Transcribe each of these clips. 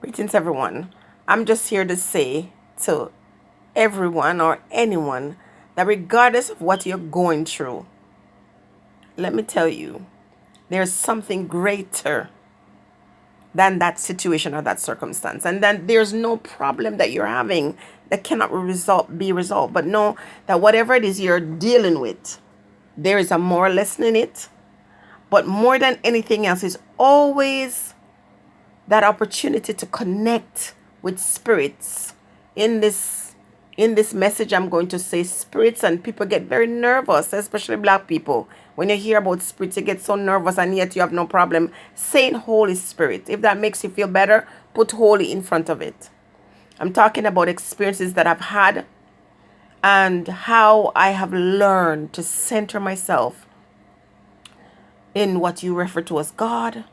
Greetings, everyone. I'm just here to say to everyone or anyone that regardless of what you're going through, let me tell you, there's something greater than that situation or that circumstance. And then there's no problem that you're having that cannot be resolved. But know that whatever it is you're dealing with, there is a moral lesson in it. But more than anything else is always that opportunity to connect with spirits. In this message, I'm going to say spirits, and people get very nervous, especially black people. When you hear about spirits, you get so nervous, and yet you have no problem saying Holy Spirit. If that makes you feel better, put holy in front of it. I'm talking about experiences that I've had and how I have learned to center myself in what you refer to as God,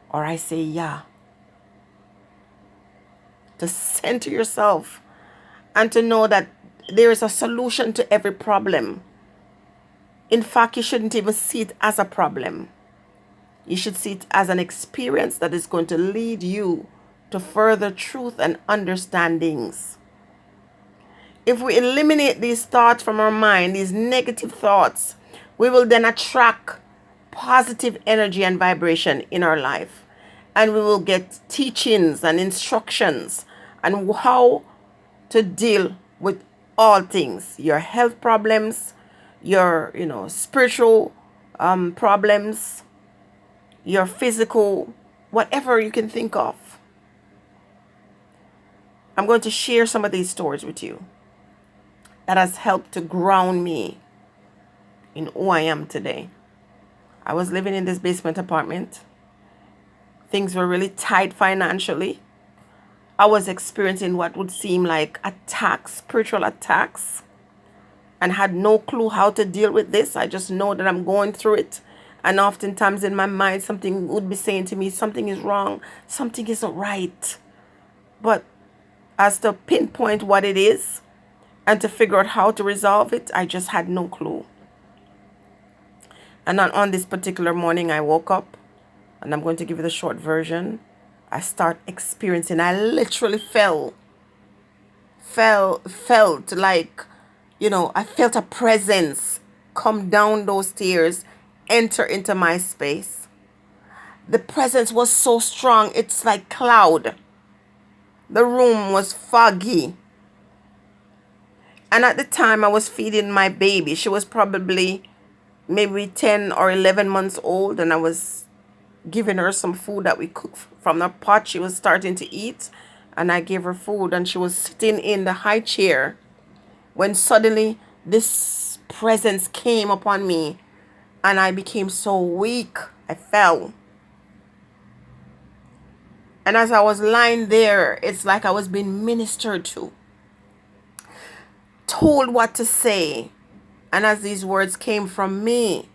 or I say Yah. To center yourself and to know that there is a solution to every problem. In fact, you shouldn't even see it as a problem. You should see it as an experience that is going to lead you to further truth and understandings. If we eliminate these thoughts from our mind, these negative thoughts, we will then attract positive energy and vibration in our life. And we will get teachings and instructions on how to deal with all things, your health problems, your spiritual problems, your physical, whatever you can think of. I'm going to share some of these stories with you that has helped to ground me in who I am today. I was living in this basement apartment. Things were really tight financially. I was experiencing what would seem like attacks, spiritual attacks, and had no clue how to deal with this. I just know that I'm going through it. And oftentimes in my mind, something would be saying to me, something is wrong, something isn't right. But as to pinpoint what it is and to figure out how to resolve it, I just had no clue. And on this particular morning, I woke up, and I'm going to give you the short version. I start experiencing, I literally felt like, I felt a presence come down those stairs, enter into my space. The presence was so strong, it's like cloud. The room was foggy. And at the time, I was feeding my baby. She was probably maybe 10 or 11 months old, and I was giving her some food that we cooked from the pot. She was starting to eat, and I gave her food, and she was sitting in the high chair when suddenly this presence came upon me, and I became so weak. I fell. And as I was lying there, it's like I was being ministered to, told what to say. And as these words came from me,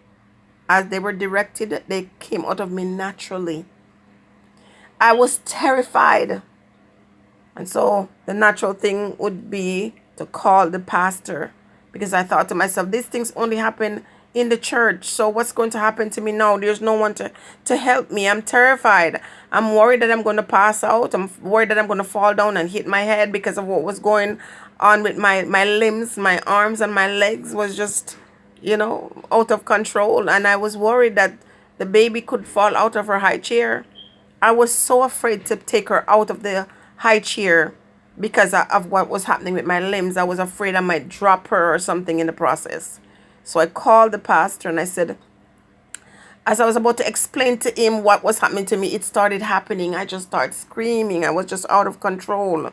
as they were directed, they came out of me naturally. I was terrified. And so the natural thing would be to call the pastor, because I thought to myself, these things only happen in the church. So what's going to happen to me now? There's no one to help me. I'm terrified. I'm worried that I'm going to pass out. I'm worried that I'm going to fall down and hit my head because of what was going on with my limbs, my arms and my legs was just, out of control. And I was worried that the baby could fall out of her high chair. I was so afraid to take her out of the high chair because of what was happening with my limbs. I was afraid I might drop her or something in the process. So I called the pastor and I said, as I was about to explain to him what was happening to me, it started happening. I just started screaming. I was just out of control.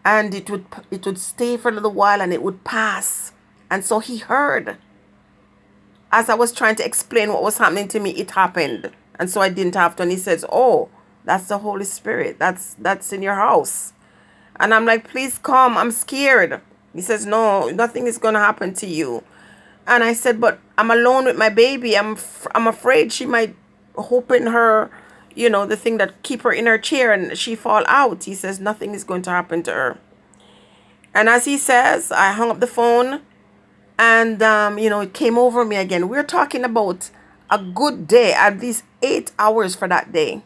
And it would stay for a little while and it would pass. And so he heard. As I was trying to explain what was happening to me, it happened. And so I didn't have to. And he says, oh, that's the Holy Spirit. That's in your house. And I'm like, please come. I'm scared. He says, no, nothing is going to happen to you. And I said, but I'm alone with my baby. I'm afraid she might open her, the thing that keep her in her chair and she fall out. He says, nothing is going to happen to her. And as he says, I hung up the phone and, it came over me again. We're talking about a good day, at least 8 hours for that day.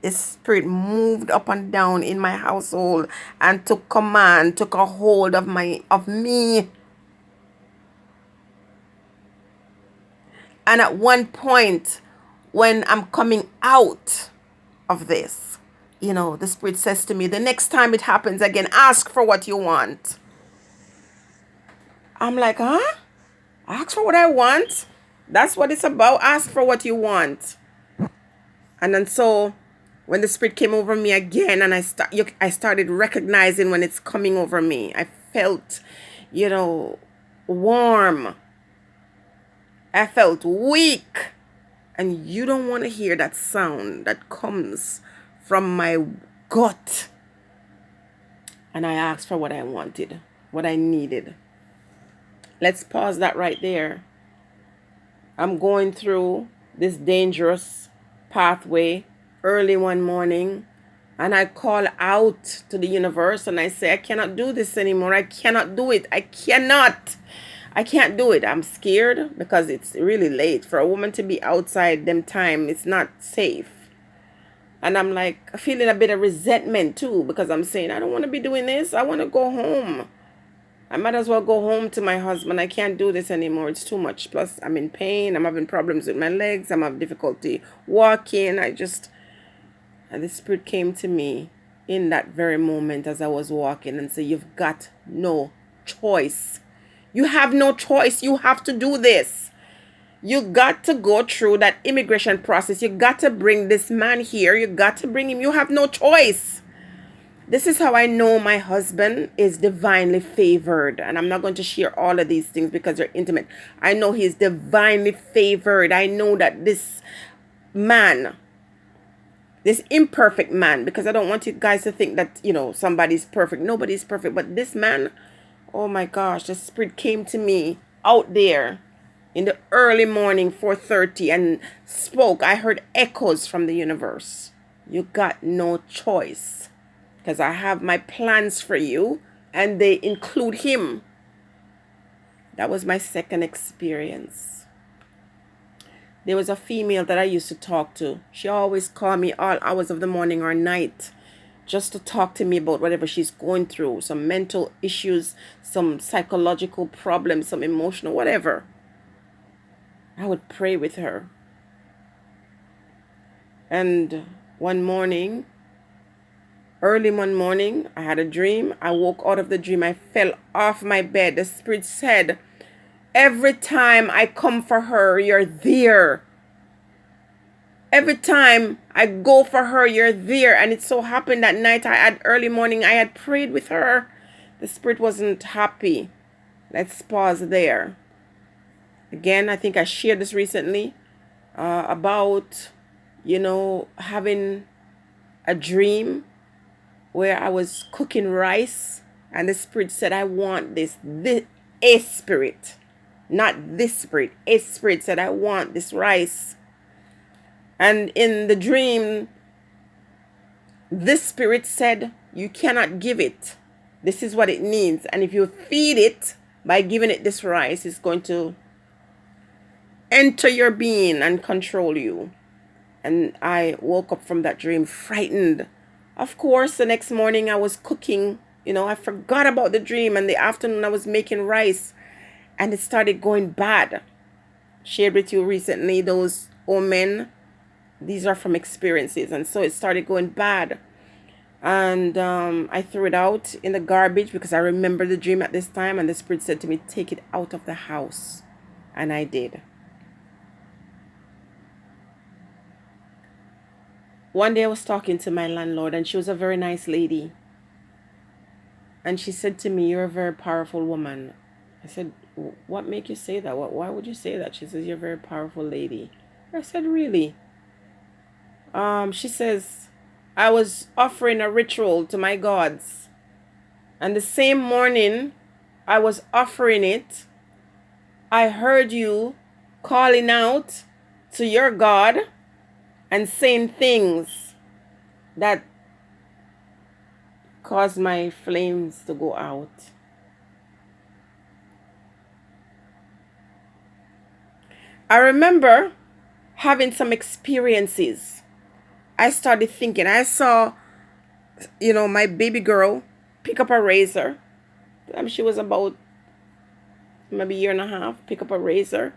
The spirit moved up and down in my household and took command, took a hold of me. And at one point, when I'm coming out of this, the spirit says to me, the next time it happens again, ask for what you want. I'm like, huh? Ask for what I want? That's what it's about. Ask for what you want. And then so when the spirit came over me again, and I started recognizing when it's coming over me, I felt, warm. I felt weak. And you don't want to hear that sound that comes from my gut. And I asked for what I wanted, what I needed. Let's pause that right there. I'm going through this dangerous pathway early one morning, and I call out to the universe and I say, I cannot do this anymore. I cannot do it. I can't do it. I'm scared because it's really late. For a woman to be outside them time, it's not safe. And I'm like feeling a bit of resentment too, because I'm saying, I don't want to be doing this. I want to go home. I might as well go home to my husband. I can't do this anymore. It's too much. Plus, I'm in pain. I'm having problems with my legs. I'm having difficulty walking. And the spirit came to me in that very moment as I was walking and said, you've got no choice. You have no choice. You have to do this. You got to go through that immigration process. You got to bring this man here. You got to bring him. You have no choice. This is how I know my husband is divinely favored. And I'm not going to share all of these things because they're intimate. I know he's divinely favored. I know that this man, this imperfect man, because I don't want you guys to think that, somebody's perfect. Nobody's perfect. But this man, oh my gosh, the spirit came to me out there in the early morning, 4:30, and spoke. I heard echoes from the universe. You got no choice. Because I have my plans for you, and they include him. That was my second experience. There was a female that I used to talk to. She always called me all hours of the morning or night just to talk to me about whatever she's going through. Some mental issues, some psychological problems, some emotional, whatever. I would pray with her. And early one morning, I had a dream. I woke out of the dream. I fell off my bed. The spirit said, every time I come for her, you're there. Every time I go for her, you're there. And it so happened that night early morning, I had prayed with her. The spirit wasn't happy. Let's pause there. Again, I think I shared this recently about, having a dream where I was cooking rice and the spirit said, I want a spirit, not this spirit. A spirit said, I want this rice. And in the dream, this spirit said, you cannot give it. This is what it needs. And if you feed it by giving it this rice, it's going to enter your being and control you. And I woke up from that dream frightened. Of course, the next morning I was cooking. I forgot about the dream. And the afternoon I was making rice. And it started going bad. Shared with you recently, those omen. These are from experiences. And so it started going bad. And I threw it out in the garbage because I remember the dream at this time. And the spirit said to me, take it out of the house. And I did. One day I was talking to my landlord, and she was a very nice lady. And she said to me, you're a very powerful woman. I said, what make you say that? Why would you say that? She says, you're a very powerful lady. I said, really? She says, I was offering a ritual to my gods. And the same morning I was offering it, I heard you calling out to your God and saying things that caused my flames to go out. I remember having some experiences. I started thinking. I saw, my baby girl pick up a razor. She was about maybe a year and a half. Pick up a razor.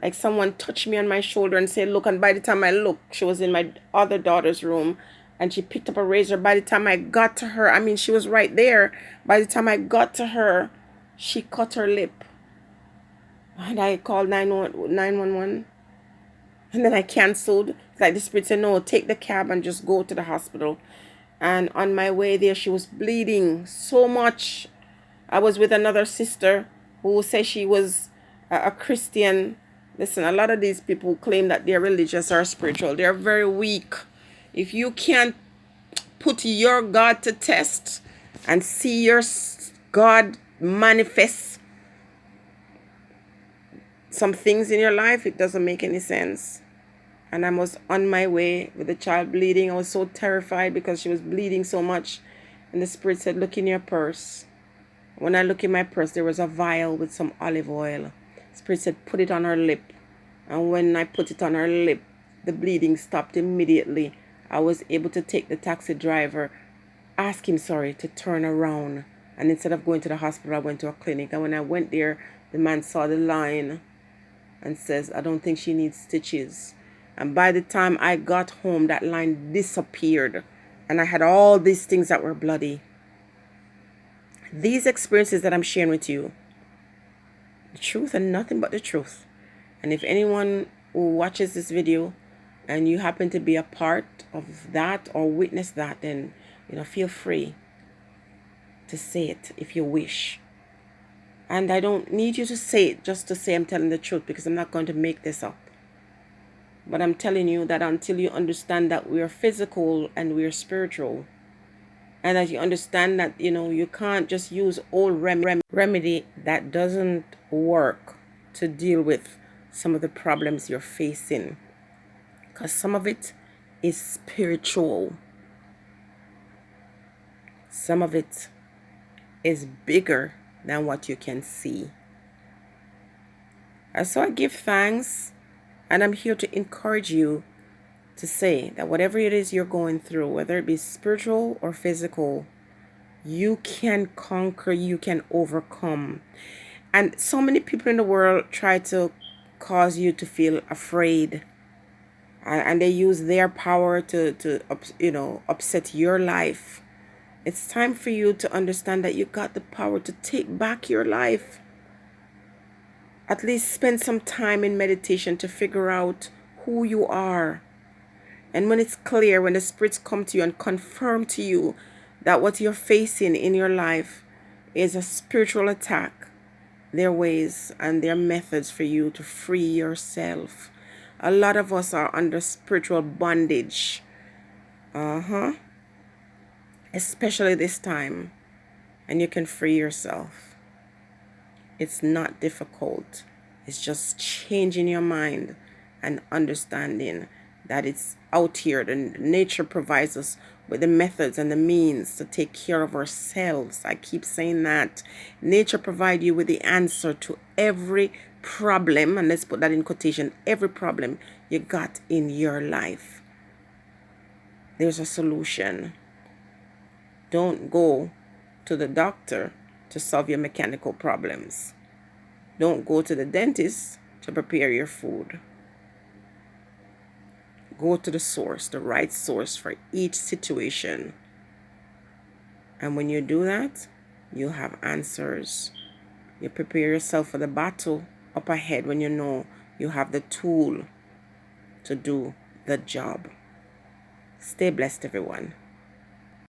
Like someone touched me on my shoulder and said, look. And by the time I looked, she was in my other daughter's room. And she picked up a razor. By the time I got to her, she was right there. By the time I got to her, she cut her lip. And I called 911. And then I canceled. Like the spirit said, no, take the cab and just go to the hospital. And on my way there, she was bleeding so much. I was with another sister who said she was a Christian. Listen, a lot of these people claim that they're religious or spiritual. They're very weak. If you can't put your God to test and see your God manifest some things in your life, it doesn't make any sense. And I was on my way with the child bleeding. I was so terrified because she was bleeding so much. And the spirit said, look in your purse. When I look in my purse, there was a vial with some olive oil. The spirit said, put it on her lip. And when I put it on her lip, the bleeding stopped immediately. I was able to take the taxi driver, ask him, to turn around. And instead of going to the hospital, I went to a clinic. And when I went there, the man saw the line and says, I don't think she needs stitches. And by the time I got home, that line disappeared. And I had all these things that were bloody. These experiences that I'm sharing with you, the truth and nothing but the truth. And if anyone who watches this video and you happen to be a part of that or witness that, then, feel free to say it if you wish. And I don't need you to say it just to say I'm telling the truth, because I'm not going to make this up. But I'm telling you that until you understand that we are physical and we are spiritual, and as you understand that, you can't just use old remedy that doesn't work to deal with some of the problems you're facing. Because some of it is spiritual. Some of it is bigger than what you can see. And so I give thanks. And I'm here to encourage you to say that whatever it is you're going through, whether it be spiritual or physical, you can conquer, you can overcome. And so many people in the world try to cause you to feel afraid. And they use their power to upset your life. It's time for you to understand that you got the power to take back your life. At least spend some time in meditation to figure out who you are. And when it's clear, when the spirits come to you and confirm to you that what you're facing in your life is a spiritual attack, their ways and their methods for you to free yourself. A lot of us are under spiritual bondage. Especially this time. And you can free yourself. It's not difficult. It's just changing your mind and understanding that it's out here. And nature provides us with the methods and the means to take care of ourselves. I keep saying that. Nature provides you with the answer to every problem, and let's put that in quotation, every problem you got in your life. There's a solution. Don't go to the doctor to solve your mechanical problems. Don't go to the dentist to prepare your food. Go to the source, the right source for each situation. And when you do that, you'll have answers. You prepare yourself for the battle up ahead when you know you have the tool to do the job. Stay blessed, everyone.